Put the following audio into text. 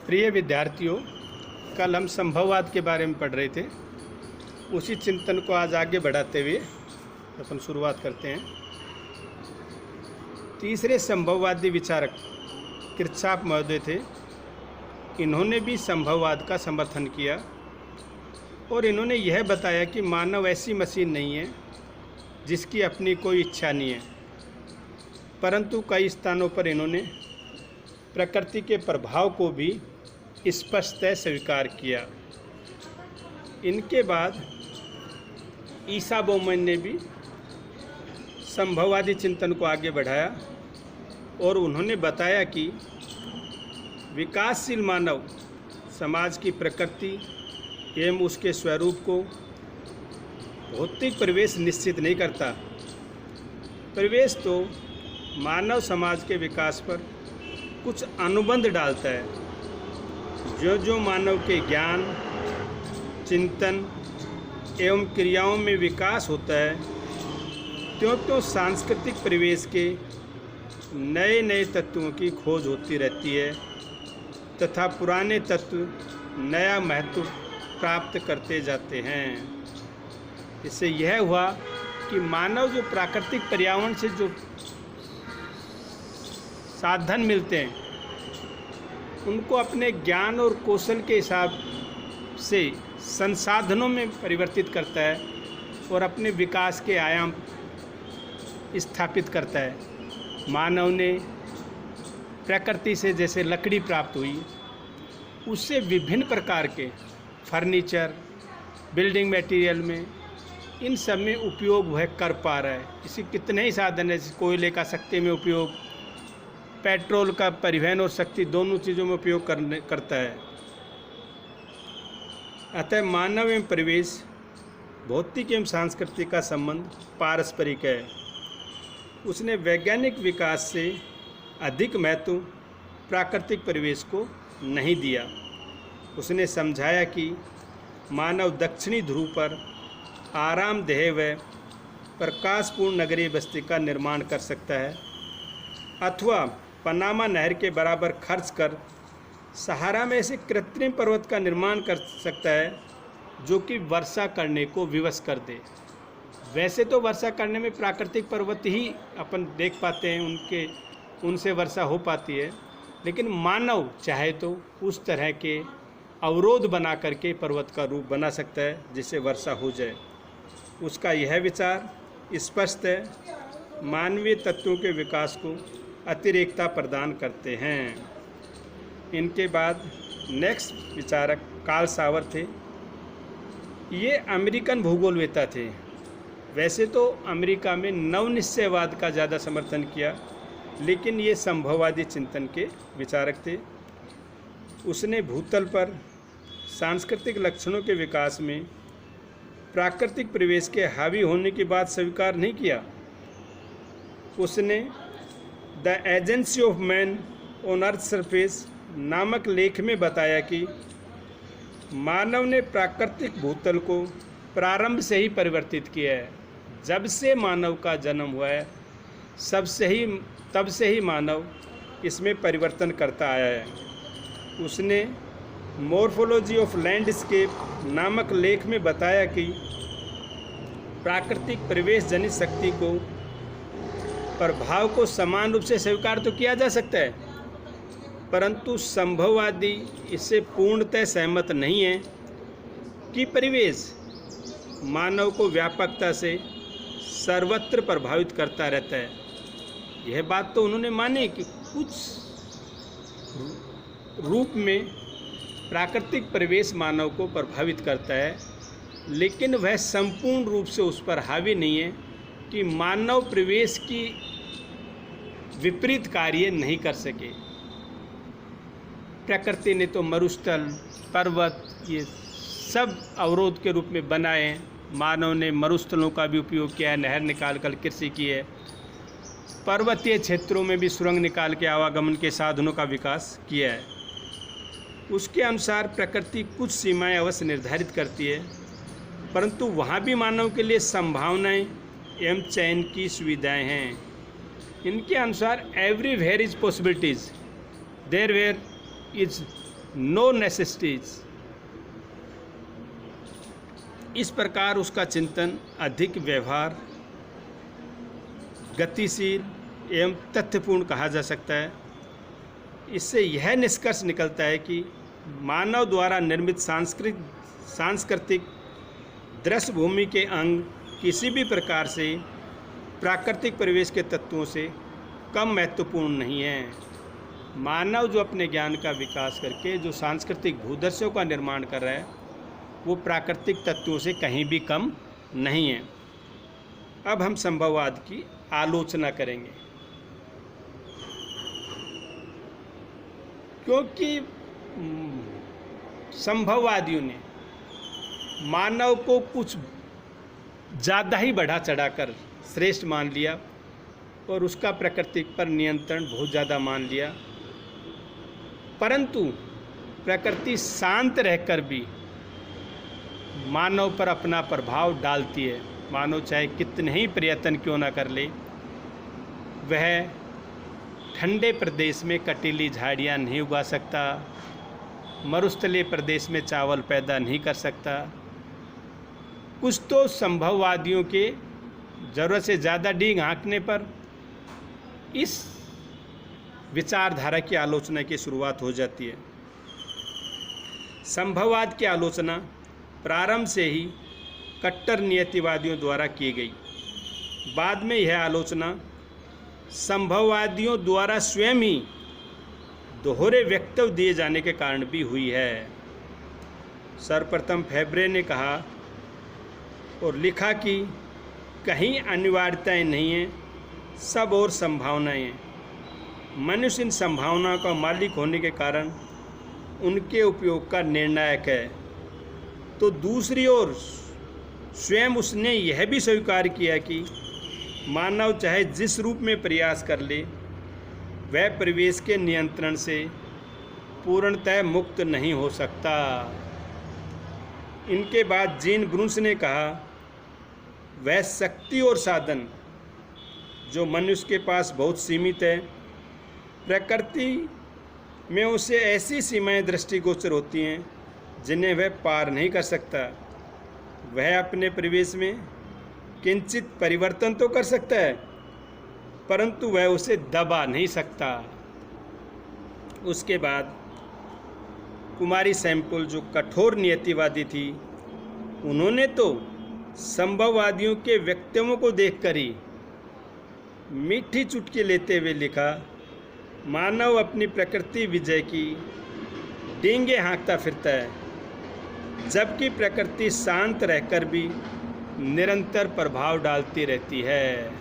प्रिय विद्यार्थियों, कल हम संभववाद के बारे में पढ़ रहे थे। उसी चिंतन को आज आगे बढ़ाते हुए अपन शुरुआत करते हैं। तीसरे संभववादी विचारक किर्चॉफ महोदय थे। इन्होंने भी संभववाद का समर्थन किया और इन्होंने यह बताया कि मानव ऐसी मशीन नहीं है जिसकी अपनी कोई इच्छा नहीं है, परंतु कई स्थानों पर इन्होंने प्रकृति के प्रभाव को भी स्पष्टतः स्वीकार किया। इनके बाद ईसा बोमन ने भी संभववादी चिंतन को आगे बढ़ाया और उन्होंने बताया कि विकासशील मानव समाज की प्रकृति एवं उसके स्वरूप को भौतिक परिवेश निश्चित नहीं करता। परिवेश तो मानव समाज के विकास पर कुछ अनुबंध डालता है। जो जो मानव के ज्ञान, चिंतन एवं क्रियाओं में विकास होता है, त्यों त्यों सांस्कृतिक परिवेश के नए नए तत्वों की खोज होती रहती है तथा पुराने तत्व नया महत्व प्राप्त करते जाते हैं। इससे यह हुआ कि मानव जो प्राकृतिक पर्यावरण से जो साधन मिलते हैं उनको अपने ज्ञान और कौशल के हिसाब से संसाधनों में परिवर्तित करता है और अपने विकास के आयाम स्थापित करता है। मानव ने प्रकृति से जैसे लकड़ी प्राप्त हुई, उससे विभिन्न प्रकार के फर्नीचर, बिल्डिंग मटेरियल में इन सब में उपयोग वह कर पा रहा है। इसी कितने ही साधन है, कोयले का शक्ति में उपयोग, पेट्रोल का परिवहन और शक्ति दोनों चीज़ों में उपयोग करता है। अतः मानव एवं परिवेश, भौतिक एवं सांस्कृतिक का संबंध पारस्परिक है। उसने वैज्ञानिक विकास से अधिक महत्व प्राकृतिक परिवेश को नहीं दिया। उसने समझाया कि मानव दक्षिणी ध्रुव पर आरामदेह व प्रकाशपूर्ण नगरीय बस्ती का निर्माण कर सकता है अथवा पनामा नहर के बराबर खर्च कर सहारा में ऐसे कृत्रिम पर्वत का निर्माण कर सकता है जो कि वर्षा करने को विवश कर दे। वैसे तो वर्षा करने में प्राकृतिक पर्वत ही अपन देख पाते हैं, उनसे वर्षा हो पाती है, लेकिन मानव चाहे तो उस तरह के अवरोध बना करके पर्वत का रूप बना सकता है जिससे वर्षा हो जाए। उसका यह विचार स्पष्ट है, मानवीय तत्वों के विकास को अतिरेकता प्रदान करते हैं। इनके बाद नेक्स्ट विचारक कार्ल सावर थे। ये अमेरिकन भूगोलवेत्ता थे। वैसे तो अमेरिका में नवनिश्चयवाद का ज़्यादा समर्थन किया, लेकिन ये संभववादी चिंतन के विचारक थे। उसने भूतल पर सांस्कृतिक लक्षणों के विकास में प्राकृतिक परिवेश के हावी होने की बात स्वीकार नहीं किया। उसने the agency of man on earth surface नामक लेख में बताया कि मानव ने प्राकृतिक भूतल को प्रारंभ से ही परिवर्तित किया है। जब से मानव का जन्म हुआ है तब से ही मानव इसमें परिवर्तन करता आया है। उसने मॉर्फोलॉजी ऑफ लैंडस्केप नामक लेख में बताया कि प्राकृतिक परिवेश जनित शक्ति को प्रभाव को समान रूप से स्वीकार तो किया जा सकता है, परंतु संभववादी इससे पूर्णतः सहमत नहीं है कि परिवेश मानव को व्यापकता से सर्वत्र प्रभावित करता रहता है। यह बात तो उन्होंने मानी कि कुछ रूप में प्राकृतिक परिवेश मानव को प्रभावित करता है, लेकिन वह संपूर्ण रूप से उस पर हावी नहीं है कि मानव परिवेश की विपरीत कार्य नहीं कर सके। प्रकृति ने तो मरुस्थल, पर्वत ये सब अवरोध के रूप में बनाए हैं। मानव ने मरुस्थलों का भी उपयोग किया है, नहर निकाल कर कृषि की है। पर्वतीय क्षेत्रों में भी सुरंग निकाल के आवागमन के साधनों का विकास किया है। उसके अनुसार प्रकृति कुछ सीमाएं अवश्य निर्धारित करती है, परंतु वहाँ भी मानव के लिए संभावनाएं एवं चयन की सुविधाएं हैं। इनके अनुसार everywhere is possibilities, there where is no necessities. इस प्रकार उसका चिंतन अधिक व्यवहार, गतिशील एवं तथ्यपूर्ण कहा जा सकता है। इससे यह निष्कर्ष निकलता है कि मानव द्वारा निर्मित सांस्कृतिक दृश्य भूमि के अंग किसी भी प्रकार से प्राकृतिक परिवेश के तत्वों से कम महत्वपूर्ण नहीं है। मानव जो अपने ज्ञान का विकास करके जो सांस्कृतिक भूदृश्यों का निर्माण कर रहा है, वो प्राकृतिक तत्वों से कहीं भी कम नहीं है। अब हम संभववाद की आलोचना करेंगे, क्योंकि संभववादियों ने मानव को कुछ ज़्यादा ही बढ़ा चढ़ाकर श्रेष्ठ मान लिया और उसका प्रकृति पर नियंत्रण बहुत ज़्यादा मान लिया। परंतु प्रकृति शांत रहकर भी मानव पर अपना प्रभाव डालती है। मानव चाहे कितने ही प्रयत्न क्यों ना कर ले, वह ठंडे प्रदेश में कटीली झाड़ियाँ नहीं उगा सकता, मरुस्थलीय प्रदेश में चावल पैदा नहीं कर सकता। कुछ तो संभववादियों के ज़रूरत से ज़्यादा डींग हाँकने पर इस विचारधारा की आलोचना की शुरुआत हो जाती है। संभववाद की आलोचना प्रारंभ से ही कट्टर नियतिवादियों द्वारा की गई। बाद में यह आलोचना संभववादियों द्वारा स्वयं ही दोहरे वक्तव्य दिए जाने के कारण भी हुई है। सर्वप्रथम फेब्रे ने कहा और लिखा कि कहीं अनिवार्यताएं नहीं हैं, सब और संभावनाएं हैं। मनुष्य इन संभावनाओं का मालिक होने के कारण उनके उपयोग का निर्णायक है। तो दूसरी ओर स्वयं उसने यह भी स्वीकार किया कि मानव चाहे जिस रूप में प्रयास कर ले, वह परिवेश के नियंत्रण से पूर्णतः मुक्त नहीं हो सकता। इनके बाद जीन ब्रूस ने कहा, वह शक्ति और साधन जो मनुष्य के पास बहुत सीमित है, प्रकृति में उसे ऐसी सीमाएं दृष्टिगोचर होती हैं जिन्हें वह पार नहीं कर सकता। वह अपने परिवेश में किंचित परिवर्तन तो कर सकता है, परंतु वह उसे दबा नहीं सकता। उसके बाद कुमारी सैंपल जो कठोर नियतिवादी थी, उन्होंने तो संभववादियों के वक्तव्यों को देखकर ही मीठी चुटकी लेते हुए लिखा, मानव अपनी प्रकृति विजय की डींगे हाँकता फिरता है, जबकि प्रकृति शांत रहकर भी निरंतर प्रभाव डालती रहती है।